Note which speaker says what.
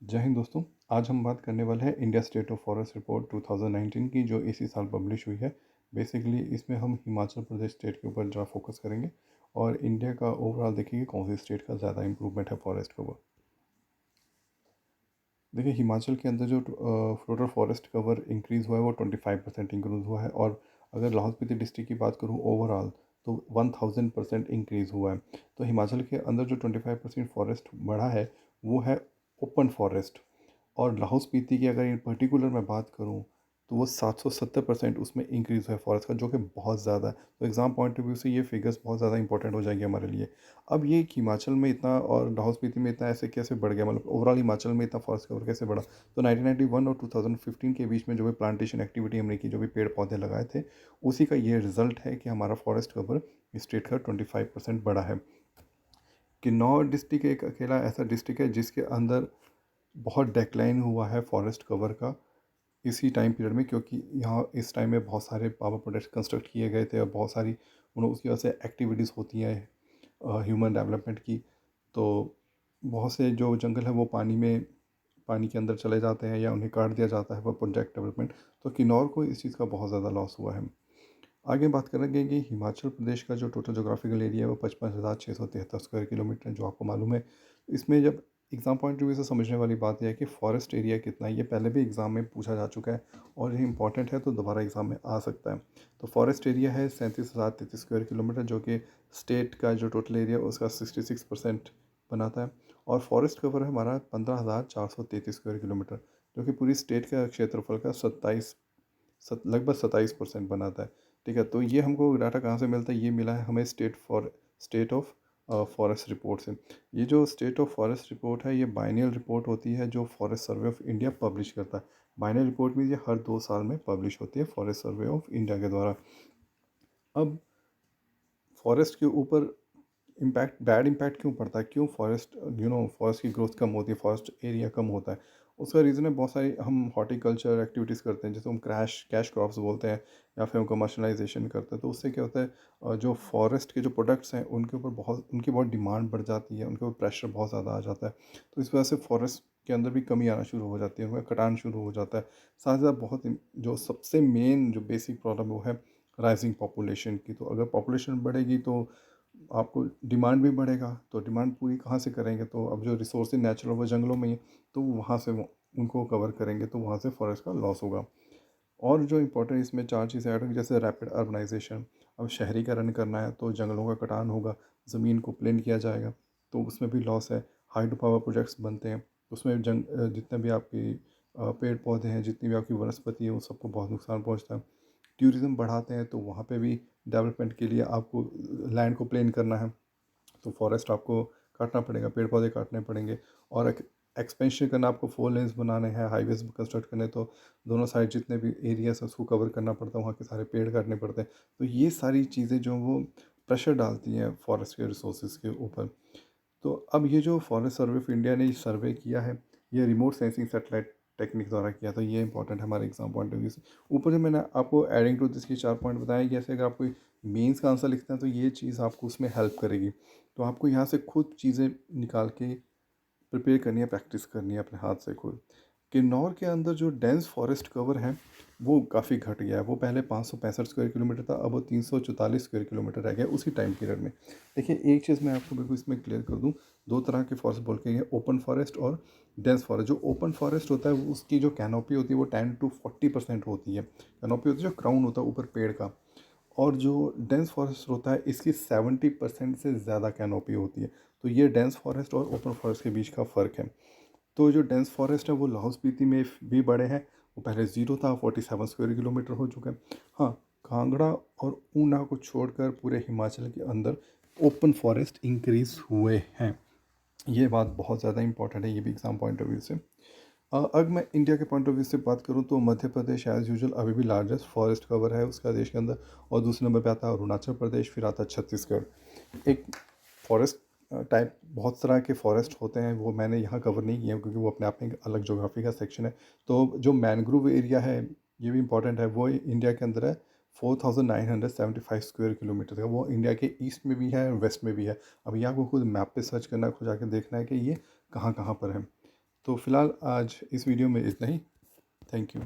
Speaker 1: जय हिंद दोस्तों। आज हम बात करने वाले हैं India state of forest report 2019 की, जो इसी साल पब्लिश हुई है। बेसिकली इसमें हम हिमाचल प्रदेश स्टेट के ऊपर ज़रा फोकस करेंगे और इंडिया का ओवरऑल देखेंगे कौन सी स्टेट का ज़्यादा इंप्रूवमेंट है फॉरेस्ट कवर। देखिए, हिमाचल के अंदर जो टोटल फॉरेस्ट कवर इंक्रीज़ हुआ है वो 25% इंक्रीज़ हुआ है। और अगर लाहौल स्पीति डिस्ट्रिक्ट की बात करूँ ओवरऑल, तो 1000% इंक्रीज़ हुआ है। तो हिमाचल के अंदर जो 25% फॉरेस्ट बढ़ा है वो है ओपन फॉरेस्ट। और लाहौल स्पीति की अगर इन पर्टिकुलर मैं बात करूँ, तो वो 770% उसमें इंक्रीज़ है फॉरेस्ट का, जो कि बहुत ज़्यादा है। तो एग्ज़ाम पॉइंट ऑफ व्यू से ये फिगर्स बहुत ज़्यादा इंपॉर्टेंट हो जाएंगे हमारे लिए। अब ये हिमाचल में इतना और लाहौल स्पीति में इतना ऐसे कैसे बढ़ गया, मतलब ओवरऑल हिमाचल में इतना फॉरेस्ट कवर कैसे बढ़ा? तो 1991 और 2015 के बीच में जो भी प्लांटेशन एक्टिविटी हमने की, जो भी पेड़ पौधे लगाए थे, उसी का ये रिजल्ट है कि हमारा फॉरेस्ट कवर स्टेट का 25% बढ़ा है। किन्नौर डिस्ट्रिक्ट एक अकेला ऐसा डिस्ट्रिक्ट है जिसके अंदर बहुत डेक्लाइन हुआ है फॉरेस्ट कवर का इसी टाइम पीरियड में, क्योंकि यहाँ इस टाइम में बहुत सारे पावर प्रोजेक्ट्स कंस्ट्रक्ट किए गए थे और बहुत सारी उसकी वजह से एक्टिविटीज़ होती हैं ह्यूमन डेवलपमेंट की। तो बहुत से जो जंगल है वो पानी के अंदर चले जाते हैं या उन्हें काट दिया जाता है फॉर प्रोजेक्ट डेवलपमेंट। तो किन्नौर को इस चीज़ का बहुत ज़्यादा लॉस हुआ है। आगे बात करेंगे कि हिमाचल प्रदेश का जो टोटल जोग्राफिकल एरिया है वो 55,673 स्क्वायर किलोमीटर है, जो आपको मालूम है। इसमें जब एग्ज़ाम पॉइंट ऑफ व्यू से समझने वाली बात यह है कि फॉरेस्ट एरिया कितना है, ये पहले भी एग्ज़ाम में पूछा जा चुका है और ये इंपॉर्टेंट है, तो दोबारा एग्ज़ाम में आ सकता है। तो फॉरेस्ट एरिया है 37,033 स्क्वायर किलोमीटर, जो कि स्टेट का जो टोटल एरिया है उसका 66% बनाता है। और फॉरेस्ट कवर है हमारा 15,433 स्क्वायर किलोमीटर, जो कि पूरी स्टेट का क्षेत्रफल का लगभग 27% बनाता है। ठीक है, तो ये हमको डाटा कहाँ से मिलता है? ये मिला है हमें स्टेट ऑफ फॉरेस्ट रिपोर्ट से। ये जो स्टेट ऑफ फॉरेस्ट रिपोर्ट है, ये बाइनियल रिपोर्ट होती है जो forest survey of India publish करता है। बाइनियल रिपोर्ट में ये हर 2 साल में पब्लिश होती है फॉरेस्ट सर्वे ऑफ इंडिया के द्वारा। अब फॉरेस्ट के ऊपर बैड इम्पैक्ट क्यों पड़ता है, क्यों फॉरेस्ट की ग्रोथ कम होती है, फॉरेस्ट एरिया कम होता है? उसका रीज़न है बहुत सारी, हम हॉर्टिकल्चर एक्टिविटीज़ करते हैं जिसे हम कैश क्रॉप्स बोलते हैं, या फिर हम कमर्शलाइजेशन करते हैं। तो उससे क्या होता है, जो फॉरेस्ट के जो प्रोडक्ट्स हैं उनकी बहुत डिमांड बढ़ जाती है, उनके ऊपर प्रेशर बहुत ज़्यादा आ जाता है। तो इस वजह से फॉरेस्ट के अंदर भी कमी आना शुरू हो जाती है, उनका कटान शुरू हो जाता है। साथ ही साथ जो सबसे मेन जो बेसिक प्रॉब्लम वो है राइजिंग पॉपुलेशन की। तो अगर पॉपुलेशन बढ़ेगी तो आपको डिमांड भी बढ़ेगा, तो डिमांड पूरी कहाँ से करेंगे? तो अब जो रिसोर्सेज नेचुरल वो जंगलों में ही है, तो वहाँ से वो उनको कवर करेंगे, तो वहाँ से फॉरेस्ट का लॉस होगा। और जो इम्पोर्टेंट इसमें 4 चीज़ें ऐड होंगी, जैसे रैपिड अर्बनाइजेशन। अब शहरीकरण करना है तो जंगलों का कटान होगा, ज़मीन को प्लेन किया जाएगा, तो उसमें भी लॉस है। हाइड्रो पावर प्रोजेक्ट्स बनते हैं, उसमें जितने भी आपकी पेड़ पौधे हैं, जितनी भी आपकी वनस्पति है, उन सबको बहुत नुकसान पहुँचता है। टूरिज़्म बढ़ाते हैं तो वहाँ पे भी डेवलपमेंट के लिए आपको लैंड को प्लेन करना है, तो फॉरेस्ट आपको काटना पड़ेगा, पेड़ पौधे काटने पड़ेंगे। और एक्सपेंशन करना, आपको 4 लेन्स बनाने हैं, हाईवेज कंस्ट्रक्ट करने, तो दोनों साइड जितने भी एरियाज हैं उसको कवर करना पड़ता है, वहाँ के सारे पेड़ काटने पड़ते हैं। तो ये सारी चीज़ें जो वो प्रेशर डालती हैं फॉरेस्ट के रिसोर्सेज के ऊपर। तो अब ये जो फॉरेस्ट सर्वे ऑफ इंडिया ने सर्वे किया है, ये रिमोट सेंसिंग सेटेलाइट टेक्निक द्वारा किया, तो ये इंपॉर्टेंट है हमारे एग्जाम पॉइंट ऑफ व्यू से। ऊपर जो मैंने आपको एडिंग टू दिस के 4 पॉइंट बताए, जैसे अगर आप कोई मेंस का आंसर लिखते हैं तो ये चीज़ आपको उसमें हेल्प करेगी। तो आपको यहाँ से खुद चीज़ें निकाल के प्रिपेयर करनी है, प्रैक्टिस करनी है अपने हाथ से खुद। किन्नौर के अंदर जो डेंस फॉरेस्ट कवर है वो काफ़ी घट गया है। वो पहले 565 स्क्वायर किलोमीटर था, अब वो 344 स्क्वायर किलोमीटर रह गया उसी टाइम पीरियड में। देखिए, एक चीज़ मैं आपको बिल्कुल इसमें क्लियर कर दूँ, दो तरह के फॉरेस्ट बोल के, ओपन फॉरेस्ट और डेंस फॉरेस्ट। जो ओपन फॉरेस्ट होता है उसकी जो कैनोपी होती है वो 10 to 40% होती है। कैनोपी होती है जो क्राउन होता है ऊपर पेड़ का। और जो डेंस फॉरेस्ट होता है इसकी 70% से ज़्यादा कैनोपी होती है। तो ये डेंस फॉरेस्ट और ओपन फॉरेस्ट के बीच का फ़र्क है। तो जो डेंस फॉरेस्ट है वो लाहौल स्पीति में भी बड़े हैं। वो पहले ज़ीरो था, 47 स्क्वायर किलोमीटर हो चुका है। हाँ, कांगड़ा और ऊना को छोड़कर पूरे हिमाचल के अंदर ओपन फॉरेस्ट इंक्रीज़ हुए हैं। ये बात बहुत ज़्यादा इंपॉर्टेंट है, ये भी एग्ज़ाम पॉइंट ऑफ व्यू से। अगर मैं इंडिया के पॉइंट ऑफ व्यू से बात करूँ तो मध्य प्रदेश एज़ यूजुअल अभी भी लार्जेस्ट फॉरेस्ट कवर है उसका देश के अंदर। और दूसरे नंबर पे आता है अरुणाचल प्रदेश, फिर आता है छत्तीसगढ़। एक फॉरेस्ट टाइप बहुत तरह के फॉरेस्ट होते हैं, वो मैंने यहाँ कवर नहीं किया क्योंकि वो अपने आप में एक अलग ज्योग्राफी का सेक्शन है। तो जो मैनग्रोव एरिया है, ये भी इंपॉर्टेंट है, वो इंडिया के अंदर है। 4,975 स्क्वायर किलोमीटर का, वो इंडिया के ईस्ट में भी है, वेस्ट में भी है। अब यहाँ को खुद मैप पे सर्च करना, खुद जाके देखना है कि ये कहाँ कहाँ पर है। तो फ़िलहाल आज इस वीडियो में इतना ही। Thank you.